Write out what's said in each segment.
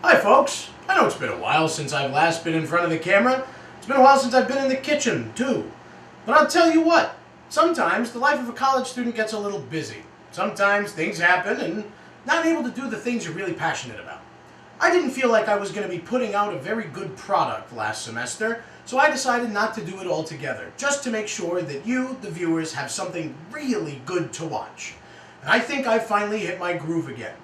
Hi folks, I know it's been a while since I've last been in front of the camera. It's been a while since I've been in the kitchen too. But I'll tell you what, sometimes the life of a college student gets a little busy. Sometimes things happen and not able to do the things you're really passionate about. I didn't feel like I was going to be putting out a very good product last semester, so I decided not to do it altogether, just to make sure that you, the viewers, have something really good to watch. And I think I've finally hit my groove again.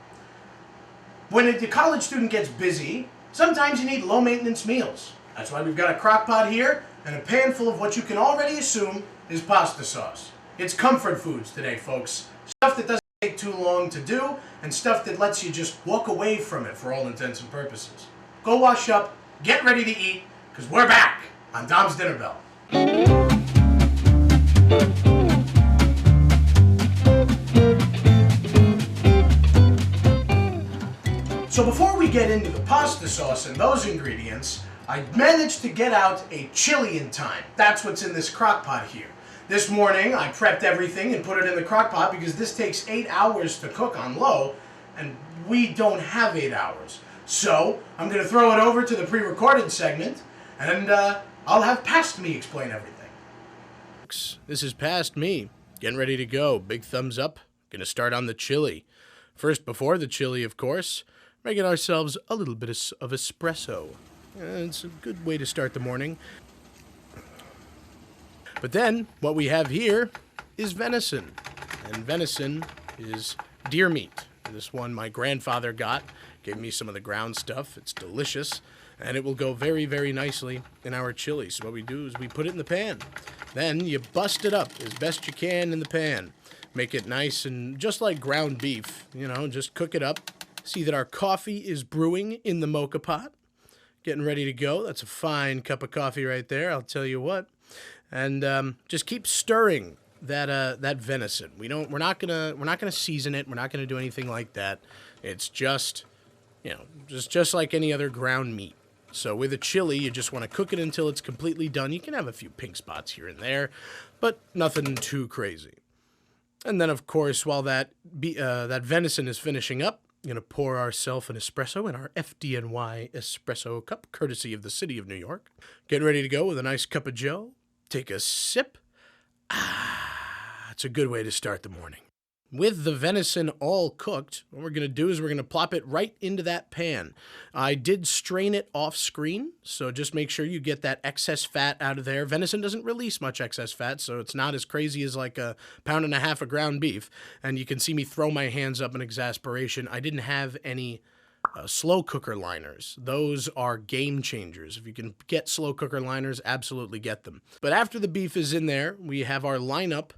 When a college student gets busy, sometimes you need low-maintenance meals. That's why we've got a crock pot here and a pan full of what you can already assume is pasta sauce. It's comfort foods today, folks. Stuff that doesn't take too long to do and stuff that lets you just walk away from it for all intents and purposes. Go wash up, get ready to eat, because we're back on Dom's Dinner Bell. So before we get into the pasta sauce and those ingredients, I managed to get out a chili in time. That's what's in this crock pot here. This morning I prepped everything and put it in the crock pot because this takes 8 hours to cook on low, and we don't have 8 hours. So I'm going to throw it over to the pre-recorded segment, and I'll have Past Me explain everything. This is Past Me. Getting ready to go. Big thumbs up. Gonna start on the chili. First, before the chili, of course, making ourselves a little bit of espresso. It's a good way to start the morning. But then, what we have here is venison. And venison is deer meat. This one my grandfather got. Gave me some of the ground stuff. It's delicious. And it will go very, very nicely in our chili. So what we do is we put it in the pan. Then you bust it up as best you can in the pan. Make it nice and just like ground beef. Just cook it up. See that our coffee is brewing in the mocha pot. Getting ready to go. That's a fine cup of coffee right there, I'll tell you what. And just keep stirring that venison. We're not gonna season it. We're not gonna do anything like that. It's just just like any other ground meat. So with a chili, you just want to cook it until it's completely done. You can have a few pink spots here and there, but nothing too crazy. And then, of course, while that venison is finishing up, we're going to pour ourselves an espresso in our FDNY espresso cup, courtesy of the city of New York. Getting ready to go with a nice cup of joe. Take a sip. It's a good way to start the morning. With the venison all cooked, what we're going to do is we're going to plop it right into that pan. I did strain it off screen, so just make sure you get that excess fat out of there. Venison doesn't release much excess fat, so it's not as crazy as like 1.5 pounds of ground beef. And you can see me throw my hands up in exasperation. I didn't have any slow cooker liners. Those are game changers. If you can get slow cooker liners, absolutely get them. But after the beef is in there, we have our lineup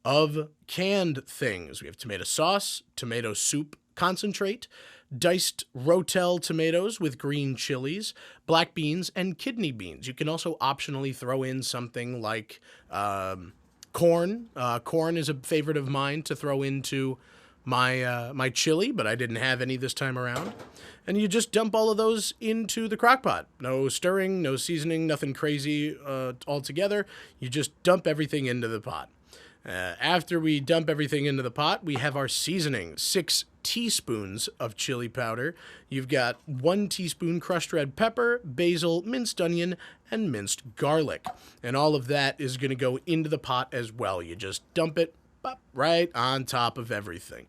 of canned things. We have tomato sauce, tomato soup concentrate, diced Rotel tomatoes with green chilies, black beans, and kidney beans. You can also optionally throw in something like corn. Corn is a favorite of mine to throw into my chili, but I didn't have any this time around. And you just dump all of those into the crock pot. No stirring, no seasoning, nothing crazy altogether. You just dump everything into the pot. After we dump everything into the pot, we have our seasoning. 6 teaspoons of chili powder. You've got 1 teaspoon crushed red pepper, basil, minced onion, and minced garlic. And all of that is going to go into the pot as well. You just dump it right on top of everything.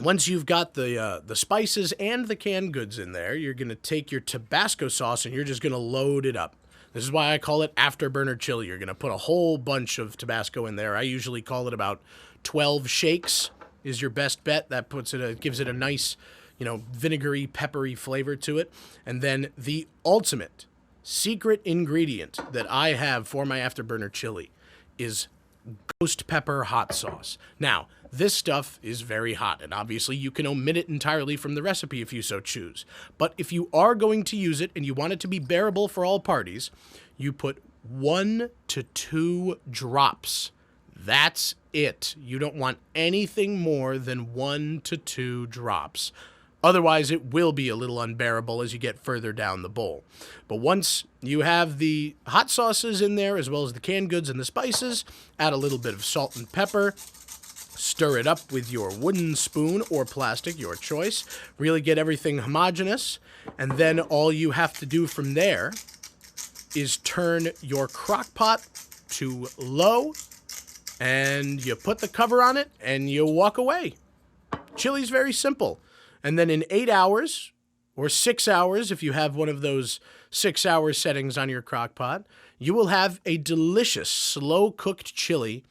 Once you've got the spices and the canned goods in there, you're going to take your Tabasco sauce and you're just going to load it up. This is why I call it afterburner chili. You're going to put a whole bunch of Tabasco in there. I usually call it about 12 shakes is your best bet. That gives it a nice, vinegary, peppery flavor to it. And then the ultimate secret ingredient that I have for my afterburner chili is ghost pepper hot sauce. Now, this stuff is very hot, and obviously you can omit it entirely from the recipe if you so choose. But if you are going to use it and you want it to be bearable for all parties, you put 1 to 2 drops. That's it. You don't want anything more than 1 to 2 drops. Otherwise, it will be a little unbearable as you get further down the bowl. But once you have the hot sauces in there, as well as the canned goods and the spices, add a little bit of salt and pepper. Stir it up with your wooden spoon or plastic, your choice. Really get everything homogeneous. And then all you have to do from there is turn your crock pot to low, and you put the cover on it, and you walk away. Chili's very simple. And then in 8 hours, or 6 hours, if you have one of those 6-hour settings on your crock pot, you will have a delicious, slow-cooked chili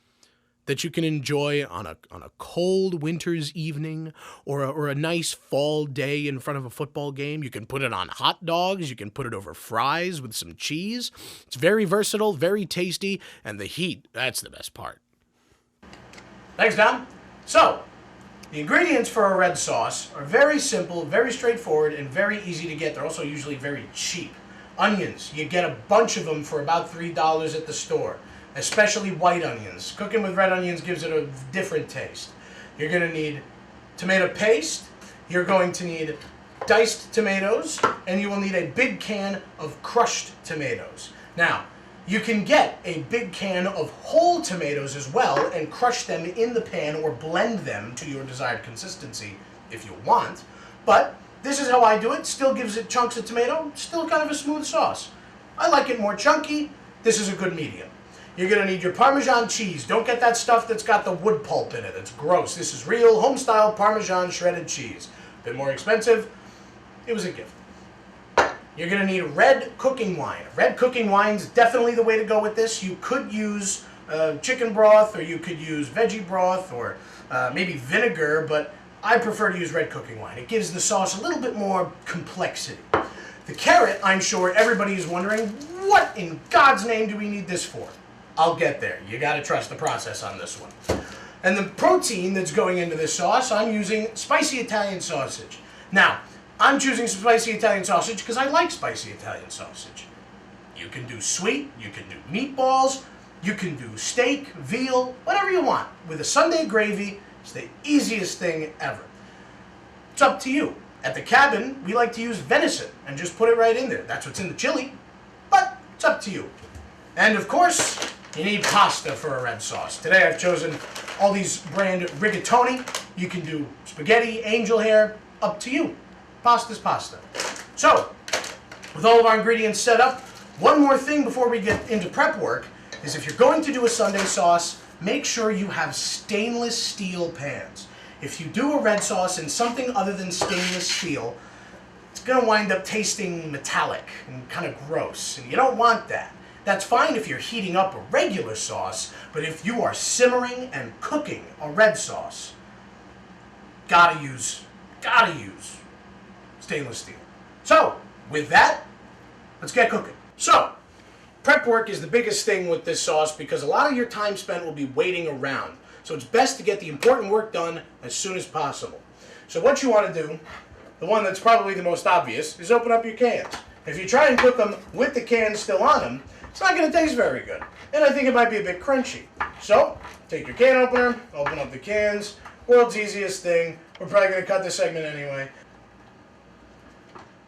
that you can enjoy on a cold winter's evening or a nice fall day in front of a football game. You can put it on hot dogs. You can put it over fries with some cheese. It's very versatile, very tasty, and the heat, that's the best part. Thanks, Don. So, the ingredients for a red sauce are very simple, very straightforward, and very easy to get. They're also usually very cheap. Onions, you get a bunch of them for about $3 at the store. Especially white onions. Cooking with red onions gives it a different taste. You're going to need tomato paste, you're going to need diced tomatoes, and you will need a big can of crushed tomatoes. Now, you can get a big can of whole tomatoes as well and crush them in the pan or blend them to your desired consistency if you want, but this is how I do it. Still gives it chunks of tomato, still kind of a smooth sauce. I like it more chunky. This is a good medium. You're going to need your Parmesan cheese. Don't get that stuff that's got the wood pulp in it. It's gross. This is real home-style Parmesan shredded cheese. A bit more expensive. It was a gift. You're going to need red cooking wine. Red cooking wine's definitely the way to go with this. You could use chicken broth, or you could use veggie broth, or maybe vinegar, but I prefer to use red cooking wine. It gives the sauce a little bit more complexity. The carrot, I'm sure everybody is wondering, what in God's name do we need this for? I'll get there. You got to trust the process on this one. And the protein that's going into this sauce, I'm using spicy Italian sausage. Now, I'm choosing spicy Italian sausage because I like spicy Italian sausage. You can do sweet, you can do meatballs, you can do steak, veal, whatever you want. With a Sunday gravy, it's the easiest thing ever. It's up to you. At the cabin, we like to use venison and just put it right in there. That's what's in the chili, but it's up to you. And of course, you need pasta for a red sauce. Today I've chosen all these brand rigatoni. You can do spaghetti, angel hair, up to you. Pasta's pasta. So, with all of our ingredients set up, one more thing before we get into prep work is if you're going to do a Sunday sauce, make sure you have stainless steel pans. If you do a red sauce in something other than stainless steel, it's going to wind up tasting metallic and kind of gross, and you don't want that. That's fine if you're heating up a regular sauce, but if you are simmering and cooking a red sauce, gotta use stainless steel. So, with that, let's get cooking. So, prep work is the biggest thing with this sauce because a lot of your time spent will be waiting around. So it's best to get the important work done as soon as possible. So what you want to do, the one that's probably the most obvious, is open up your cans. If you try and cook them with the cans still on them, it's not going to taste very good. And I think it might be a bit crunchy. So, take your can opener, open up the cans. World's easiest thing. We're probably going to cut this segment anyway.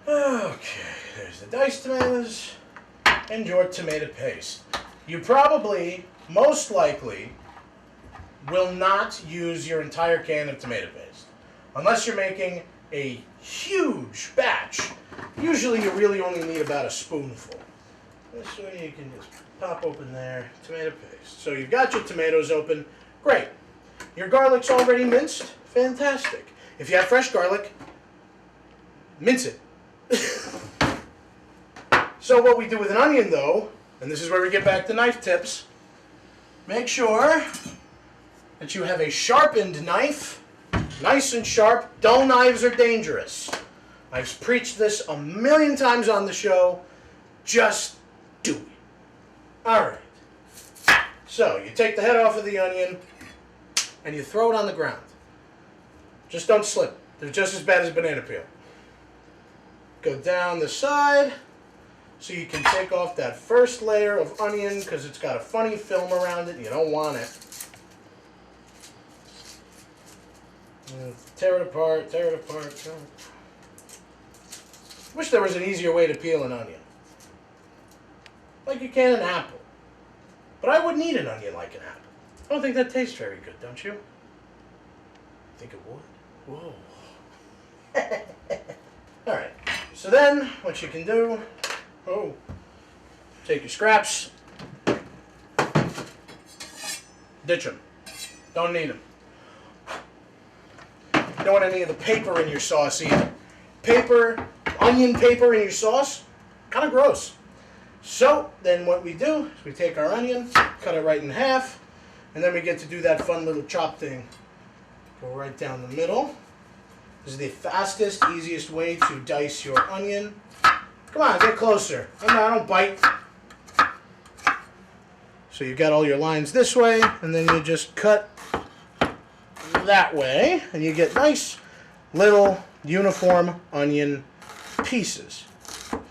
Okay, there's the diced tomatoes and your tomato paste. You probably, most likely, will not use your entire can of tomato paste. Unless you're making a huge batch. Usually you really only need about a spoonful. This way you can just pop open there, tomato paste. So you've got your tomatoes open, great. Your garlic's already minced, fantastic. If you have fresh garlic, mince it. So what we do with an onion though, and this is where we get back to knife tips, make sure that you have a sharpened knife, nice and sharp. Dull knives are dangerous. I've preached this a million times on the show, just do it. Alright, so you take the head off of the onion and you throw it on the ground. Just don't slip. They're just as bad as banana peel. Go down the side so you can take off that first layer of onion because it's got a funny film around it and you don't want it. And tear it apart, tear it apart. Wish there was an easier way to peel an onion. Like you can an apple. But I wouldn't eat an onion like an apple. I don't think that tastes very good, don't you? Think it would? Whoa. Alright, so then what you can do, take your scraps, ditch them. Don't need them. You don't want any of the paper in your sauce either. Paper, onion paper in your sauce, kind of gross. So then what we do is we take our onion, cut it right in half, and then we get to do that fun little chop thing. Go right down the middle. This is the fastest, easiest way to dice your onion. Come on, get closer. I don't bite. So you got all your lines this way, and then you just cut that way, and you get nice little uniform onion pieces.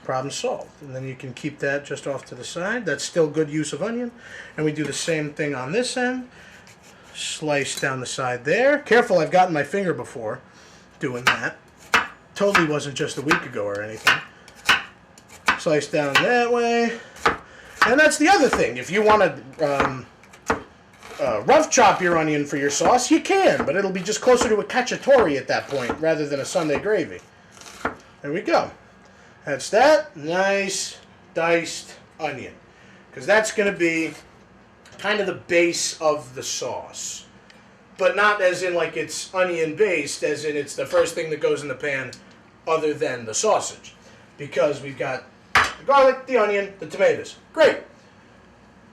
Problem solved. And then you can keep that just off to the side. That's still good use of onion. And we do the same thing on this end. Slice down the side there. Careful, I've gotten my finger before doing that. Totally wasn't just a week ago or anything. Slice down that way. And that's the other thing. If you want to rough chop your onion for your sauce, you can, but it'll be just closer to a cacciatore at that point rather than a Sunday gravy. There we go. That's that nice diced onion, because that's going to be kind of the base of the sauce, but not as in like it's onion based, as in it's the first thing that goes in the pan other than the sausage, because we've got the garlic, the onion, the tomatoes. Great.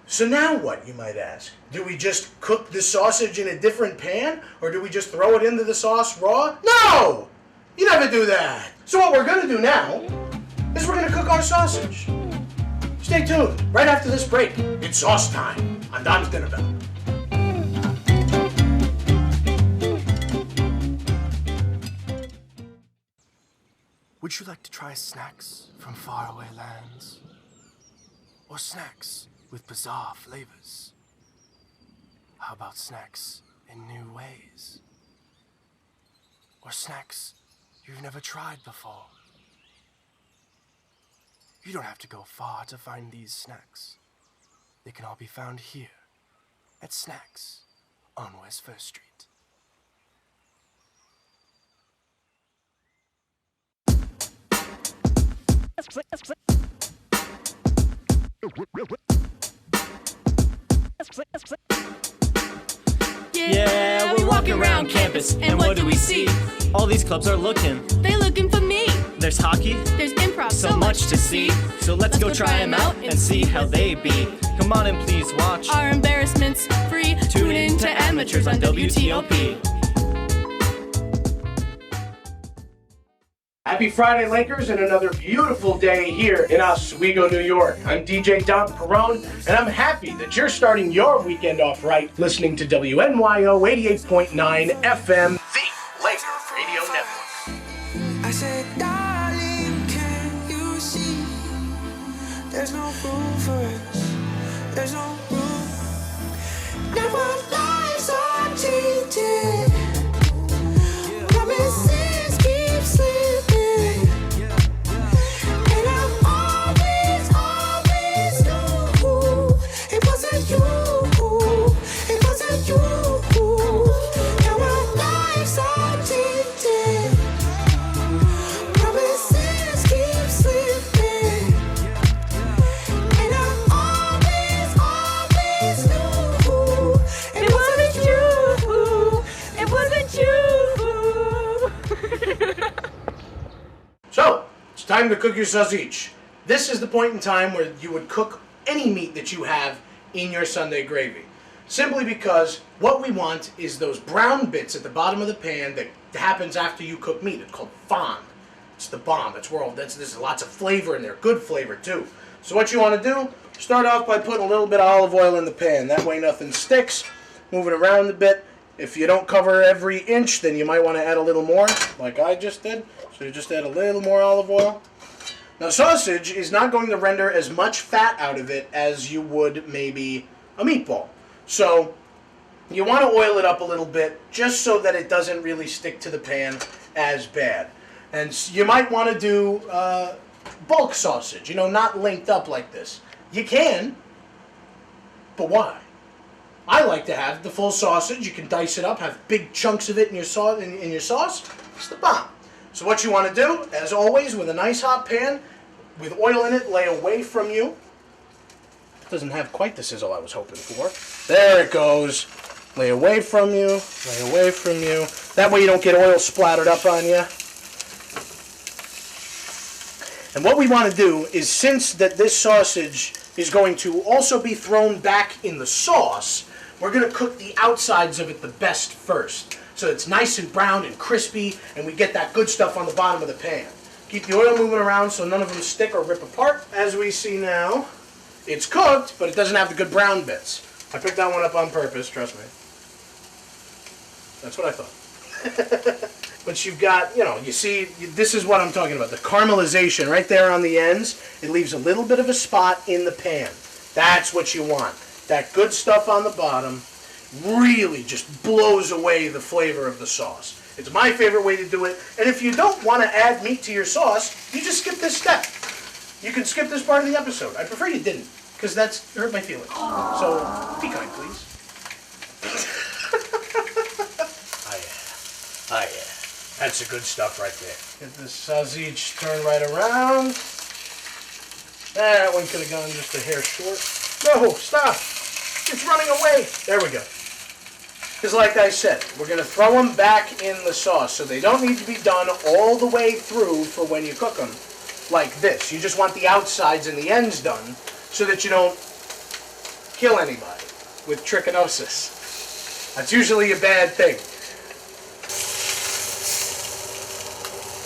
So now what, you might ask? Do we just cook the sausage in a different pan, or do we just throw it into the sauce raw? No! You never do that. So what we're going to do now is we're going to cook our sausage. Stay tuned. Right after this break, it's sauce time on Don's Dinner Bell. Would you like to try snacks from faraway lands? Or snacks with bizarre flavors? How about snacks in new ways? Or snacks you've never tried before? You don't have to go far to find these snacks. They can all be found here at Snacks on West First Street. Yeah, we're walking around campus, and what do we see? All these clubs are looking. They looking for me. There's hockey, There's improv, so much to see. So let's go try them out and see how they be. Come on and please watch. Our embarrassments free. Tune in to Amateurs on WTOP. Happy Friday, Lakers, and another beautiful day here in Oswego, New York. I'm DJ Don Perone, and I'm happy that you're starting your weekend off right listening to WNYO 88.9 FM, the Laker Radio Network. I said, darling, can you see? There's no room for us. There's no room. Now our lives are changing. Promises keep slipping. And I've always knew it wasn't you. It wasn't you. Now our lives are changing. Promises keep slipping. And I always knew it wasn't you. It wasn't you. So, it's time to cook your sausage. This is the point in time where you would cook any meat that you have in your Sunday gravy. Simply because what we want is those brown bits at the bottom of the pan that happens after you cook meat. It's called fond. It's the bomb. There's lots of flavor in there, good flavor too. So what you want to do, start off by putting a little bit of olive oil in the pan. That way nothing sticks. Move it around a bit. If you don't cover every inch, then you might want to add a little more, like I just did. So you just add a little more olive oil. Now sausage is not going to render as much fat out of it as you would maybe a meatball. So you want to oil it up a little bit just so that it doesn't really stick to the pan as bad. And you might want to do bulk sausage, not linked up like this. You can, but why? I like to have the full sausage. You can dice it up, have big chunks of it in your sauce. It's the bomb. So what you want to do, as always, with a nice hot pan, with oil in it, lay away from you. It doesn't have quite the sizzle I was hoping for. There it goes. Lay away from you. Lay away from you. That way you don't get oil splattered up on you. And what we want to do is, since that this sausage is going to also be thrown back in the sauce, we're going to cook the outsides of it the best first. So it's nice and brown and crispy, and we get that good stuff on the bottom of the pan. Keep the oil moving around so none of them stick or rip apart. As we see now, it's cooked, but it doesn't have the good brown bits. I picked that one up on purpose, trust me. That's what I thought. But you've got, you see, this is what I'm talking about. The caramelization right there on the ends. It leaves a little bit of a spot in the pan. That's what you want. That good stuff on the bottom really just blows away the flavor of the sauce. It's my favorite way to do it. And if you don't want to add meat to your sauce, you just skip this step. You can skip this part of the episode. I prefer you didn't, because that's hurt my feelings. So be kind, please. Oh yeah. That's the good stuff right there. Get the sausage turned right around. That one could have gone just a hair short. No, stop. It's running away. There we go. Because like I said, we're going to throw them back in the sauce. So they don't need to be done all the way through for when you cook them like this. You just want the outsides and the ends done so that you don't kill anybody with trichinosis. That's usually a bad thing.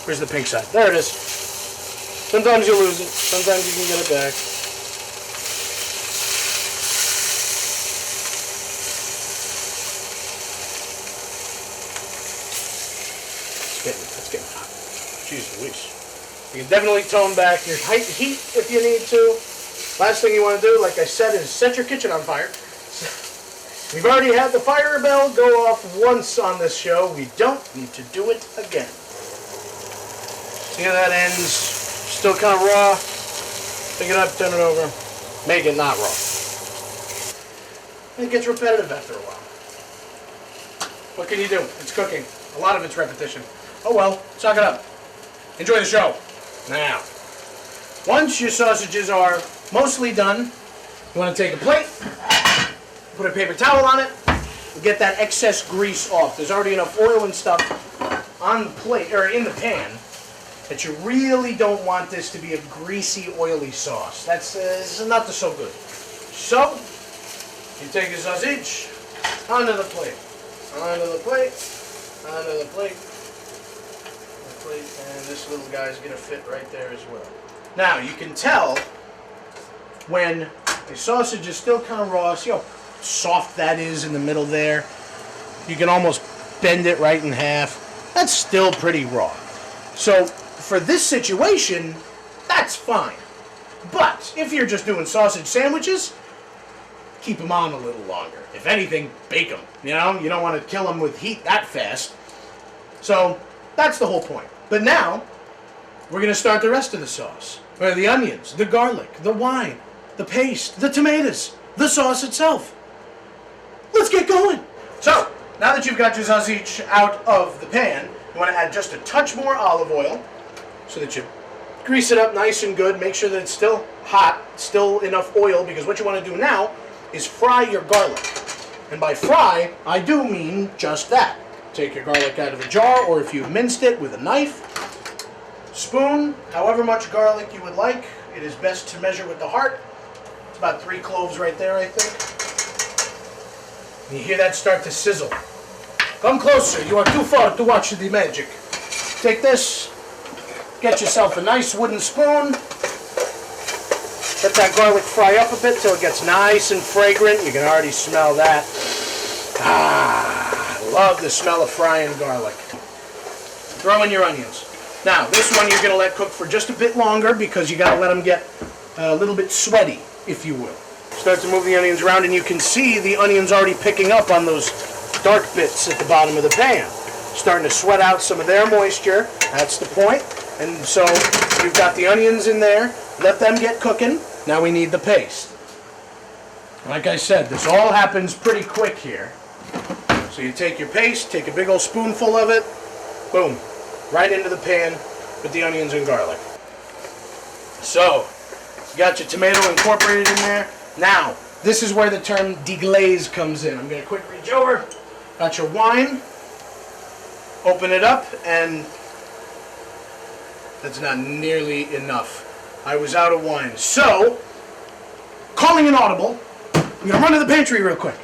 Where's the pink side? There it is. Sometimes you lose it. Sometimes you can get it back. It's getting hot. Jeez Louise. You can definitely tone back your heat if you need to. Last thing you want to do, like I said, is set your kitchen on fire. We've already had the fire bell go off once on this show. We don't need to do it again. See how that ends? Still kind of raw. Pick it up, turn it over. Make it not raw. It gets repetitive after a while. What can you do? It's cooking. A lot of it's repetition. Oh well, suck it up. Enjoy the show. Now, once your sausages are mostly done, you want to take a plate, put a paper towel on it, and get that excess grease off. There's already enough oil and stuff on the plate, or in the pan, that you really don't want this to be a greasy, oily sauce. That's not so good. So, you take your sausage, onto the plate, onto the plate, onto the plate, and this little guy's going to fit right there as well. Now, you can tell when the sausage is still kind of raw, see how soft that is in the middle there? You can almost bend it right in half. That's still pretty raw. So, for this situation, that's fine. But if you're just doing sausage sandwiches, keep them on a little longer. If anything, bake them. You know, you don't want to kill them with heat that fast. So that's the whole point. But now, we're going to start the rest of the sauce. Or the onions, the garlic, the wine, the paste, the tomatoes, the sauce itself. Let's get going. So, now that you've got your sausage out of the pan, you want to add just a touch more olive oil, so that you grease it up nice and good. Make sure that it's still hot, still enough oil, because what you want to do now is fry your garlic. And by fry, I do mean just that. Take your garlic out of a jar, or if you've minced it with a knife, spoon, however much garlic you would like. It is best to measure with the heart. It's about 3 cloves right there, I think. And you hear that start to sizzle. Come closer, you are too far to watch the magic. Take this. Get yourself a nice wooden spoon. Let that garlic fry up a bit till it gets nice and fragrant. You can already smell that. I love the smell of frying garlic. Throw in your onions. Now, this one you're going to let cook for just a bit longer because you got to let them get a little bit sweaty, if you will. Start to move the onions around, and you can see the onions already picking up on those dark bits at the bottom of the pan. Starting to sweat out some of their moisture. That's the point. And so you've got the onions in there. Let them get cooking. Now we need the paste. Like I said, this all happens pretty quick here. So you take your paste, take a big old spoonful of it, boom, right into the pan with the onions and garlic. So, you got your tomato incorporated in there. Now, this is where the term deglaze comes in. I'm going to quick reach over. Got your wine. Open it up, and that's not nearly enough. I was out of wine. So, calling an audible, I'm going to run to the pantry real quick.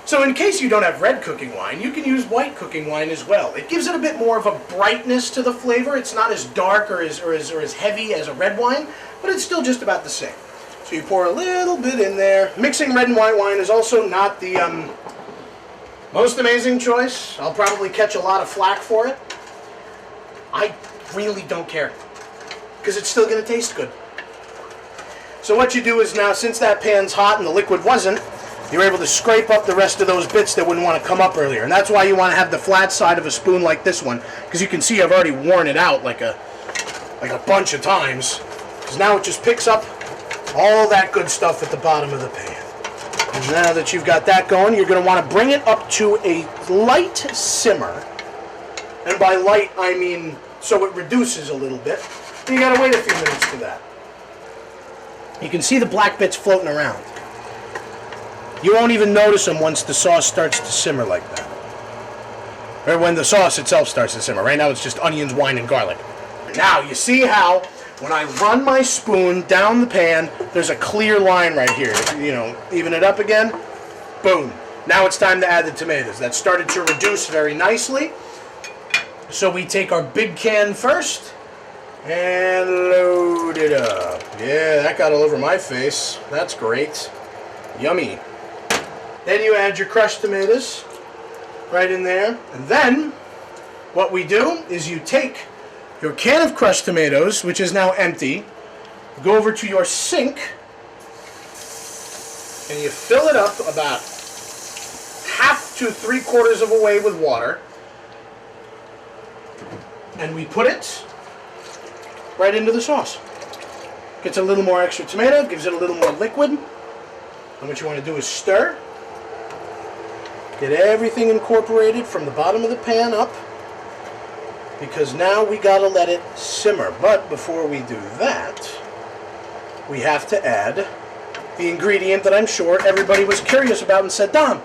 So in case you don't have red cooking wine, you can use white cooking wine as well. It gives it a bit more of a brightness to the flavor. It's not as dark or as heavy as a red wine, but it's still just about the same. So you pour a little bit in there. Mixing red and white wine is also not the most amazing choice. I'll probably catch a lot of flack for it. I really don't care, because it's still going to taste good. So what you do is now, since that pan's hot and the liquid wasn't, you're able to scrape up the rest of those bits that wouldn't want to come up earlier. And that's why you want to have the flat side of a spoon like this one, because you can see I've already worn it out like a bunch of times. Because now it just picks up all that good stuff at the bottom of the pan. And now that you've got that going, you're going to want to bring it up to a light simmer. And by light, I mean so it reduces a little bit. And you got to wait a few minutes for that. You can see the black bits floating around. You won't even notice them once the sauce starts to simmer like that. Or when the sauce itself starts to simmer. Right now it's just onions, wine, and garlic. Now, you see how when I run my spoon down the pan, there's a clear line right here. You know, even it up again. Boom. Now it's time to add the tomatoes. That started to reduce very nicely. So we take our big can first and load it up. Yeah, that got all over my face. That's great. Yummy. Then you add your crushed tomatoes right in there. And then what we do is you take your can of crushed tomatoes, which is now empty, go over to your sink, and you fill it up about 1/2 to 3/4 of a way with water. And we put it right into the sauce. Gets a little more extra tomato, gives it a little more liquid. And what you want to do is stir. Get everything incorporated from the bottom of the pan up, because now we gotta let it simmer. But before we do that, we have to add the ingredient that I'm sure everybody was curious about and said, Dom,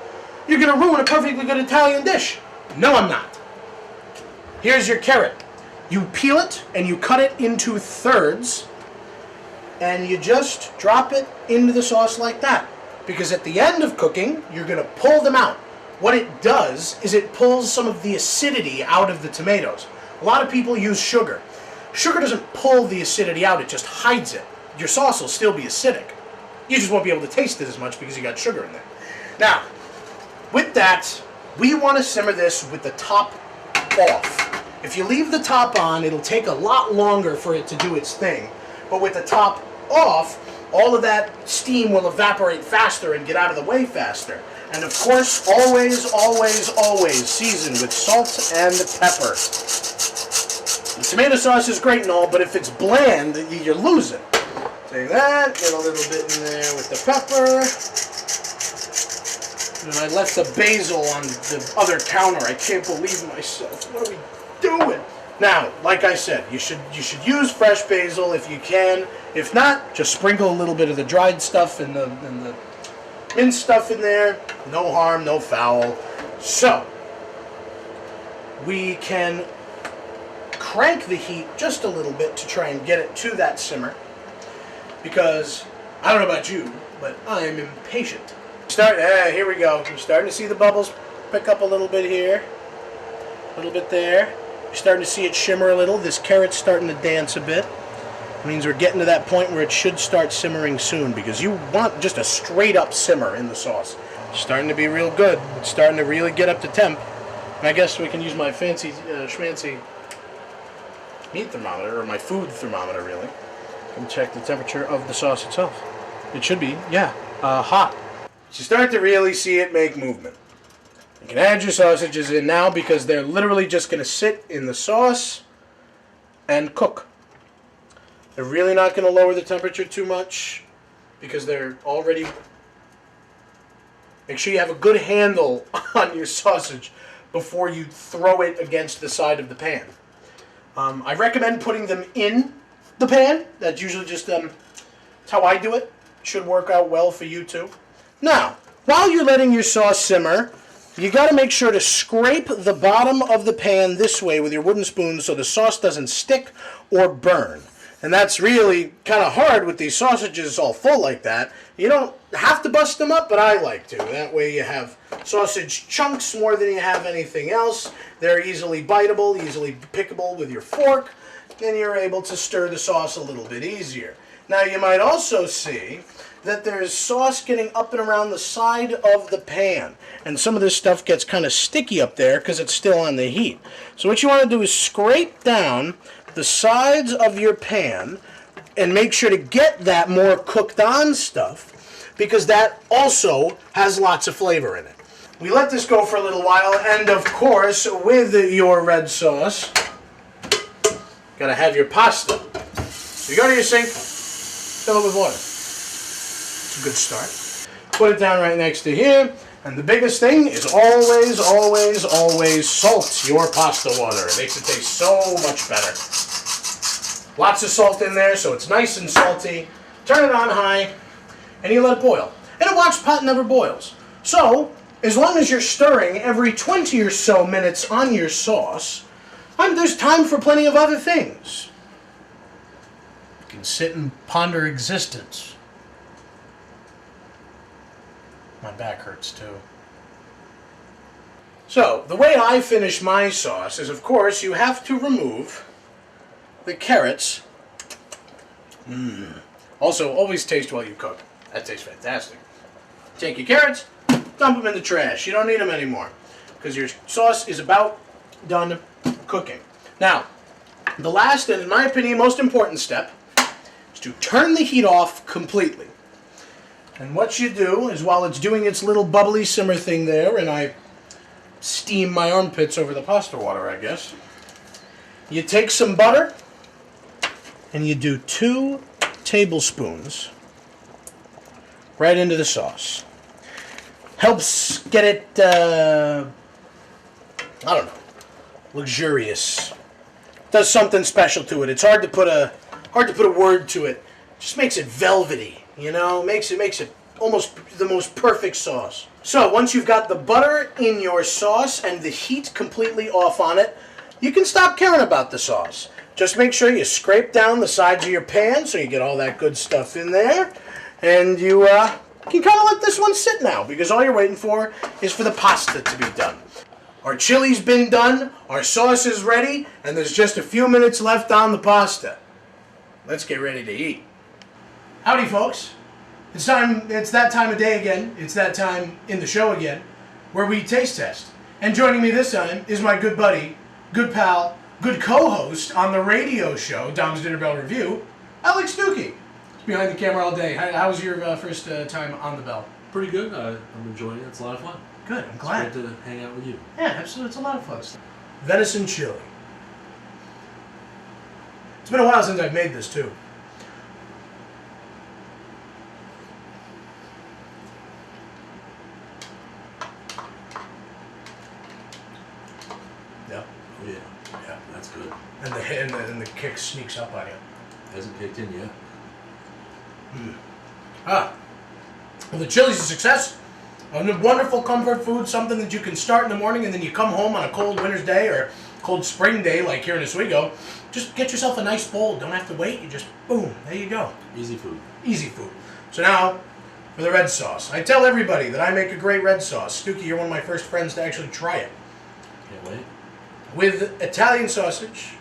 you're gonna ruin a perfectly good Italian dish. No, I'm not. Here's your carrot. You peel it and you cut it into thirds, and you just drop it into the sauce like that. Because at the end of cooking, you're gonna pull them out. What it does is it pulls some of the acidity out of the tomatoes. A lot of people use sugar. Sugar doesn't pull the acidity out, it just hides it. Your sauce will still be acidic. You just won't be able to taste it as much because you got sugar in there. Now, with that, we want to simmer this with the top off. If you leave the top on, it'll take a lot longer for it to do its thing. But with the top off, all of that steam will evaporate faster and get out of the way faster. And of course, always, always, always season with salt and pepper. The tomato sauce is great and all, but if it's bland, you're losing. Take that, get a little bit in there with the pepper. And I left the basil on the other counter. I can't believe myself. What are we doing? Now, like I said, you should use fresh basil if you can. If not, just sprinkle a little bit of the dried stuff and the minced stuff in there. No harm, no foul. So, we can crank the heat just a little bit to try and get it to that simmer. Because, I don't know about you, but I'm impatient. Here we go. I'm starting to see the bubbles pick up a little bit here. A little bit there. You're starting to see it shimmer a little. This carrot's starting to dance a bit. It means we're getting to that point where it should start simmering soon, because you want just a straight up simmer in the sauce. It's starting to be real good. It's starting to really get up to temp. And I guess we can use my fancy schmancy meat thermometer, or my food thermometer really, and check the temperature of the sauce itself. It should be, yeah, hot. You start to really see it make movement. You can add your sausages in now, because they're literally just going to sit in the sauce and cook. They're really not going to lower the temperature too much, because they're already Make sure you have a good handle on your sausage before you throw it against the side of the pan. I recommend putting them in the pan. That's usually just that's how I do it. Should work out well for you too. Now, while you're letting your sauce simmer, you got to make sure to scrape the bottom of the pan this way with your wooden spoon so the sauce doesn't stick or burn. And that's really kind of hard with these sausages all full like that. You don't have to bust them up, but I like to. That way you have sausage chunks more than you have anything else. They're easily biteable, easily pickable with your fork. Then you're able to stir the sauce a little bit easier. Now you might also see that there's sauce getting up and around the side of the pan. And some of this stuff gets kind of sticky up there because it's still on the heat. So what you want to do is scrape down the sides of your pan and make sure to get that more cooked on stuff because that also has lots of flavor in it. We let this go for a little while, and of course with your red sauce, gotta have your pasta. So you go to your sink, fill it with water. It's a good start. Put it down right next to here. And the biggest thing is always, always, always salt your pasta water. It makes it taste so much better. Lots of salt in there, so it's nice and salty. Turn it on high, and you let it boil. And a watch pot never boils. So, as long as you're stirring every 20 or so minutes on your sauce, there's time for plenty of other things. You can sit and ponder existence. My back hurts too. So, the way I finish my sauce is, of course, you have to remove the carrots. Also, always taste while you cook. That tastes fantastic. Take your carrots, dump them in the trash. You don't need them anymore because your sauce is about done cooking. Now, the last and, in my opinion, most important step is to turn the heat off completely. And what you do is, while it's doing its little bubbly simmer thing there, and I steam my armpits over the pasta water, I guess, you take some butter and you do 2 tablespoons right into the sauce. Helps get it, I don't know, luxurious. Does something special to it. It's hard to put a word to it. Just makes it velvety, you know, makes it almost the most perfect sauce. So once you've got the butter in your sauce and the heat completely off on it, you can stop caring about the sauce. Just make sure you scrape down the sides of your pan so you get all that good stuff in there. And you can kind of let this one sit now because all you're waiting for is for the pasta to be done. Our chili's been done, our sauce is ready, and there's just a few minutes left on the pasta. Let's get ready to eat. Howdy, folks. It's that time of day again. It's that time in the show again where we taste test. And joining me this time is my good buddy, good pal, good co-host on the radio show, Dom's Dinner Bell Review, Alex Dookie. He's behind the camera all day. How was your first time on the bell? Pretty good. I'm enjoying it. It's a lot of fun. Good, I'm glad. It's great to hang out with you. Yeah, absolutely. It's a lot of fun. Venison chili. It's been a while since I've made this, too. Yeah. Oh, yeah. Yeah. That's good. And the kick sneaks up on you. Hasn't kicked in yet. Well, the chili's a success. A wonderful comfort food, something that you can start in the morning and then you come home on a cold winter's day or cold spring day like here in Oswego. Just get yourself a nice bowl. Don't have to wait. You just, boom, there you go. Easy food. Easy food. So now, for the red sauce. I tell everybody that I make a great red sauce. Stookie, you're one of my first friends to actually try it. Can't wait. With Italian sausage.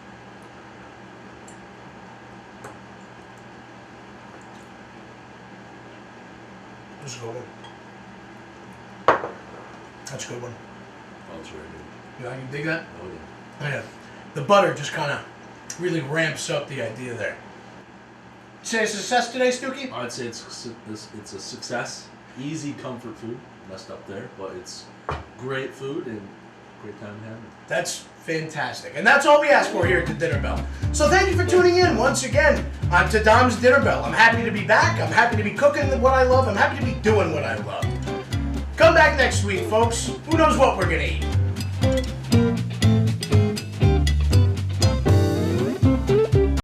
This is a good one. That's a good one. Oh, it's very good. You dig that? Oh, yeah. Yeah. The butter just kind of really ramps up the idea there. Say a success today, Stookie? I'd say it's a success. Easy comfort food. Messed up there, but it's great food and great time having it. That's fantastic. And that's all we ask for here at the Dinner Bell. So thank you for tuning in once again to Dom's Dinner Bell. I'm happy to be back. I'm happy to be cooking what I love. I'm happy to be doing what I love. Come back next week, folks. Who knows what we're gonna eat?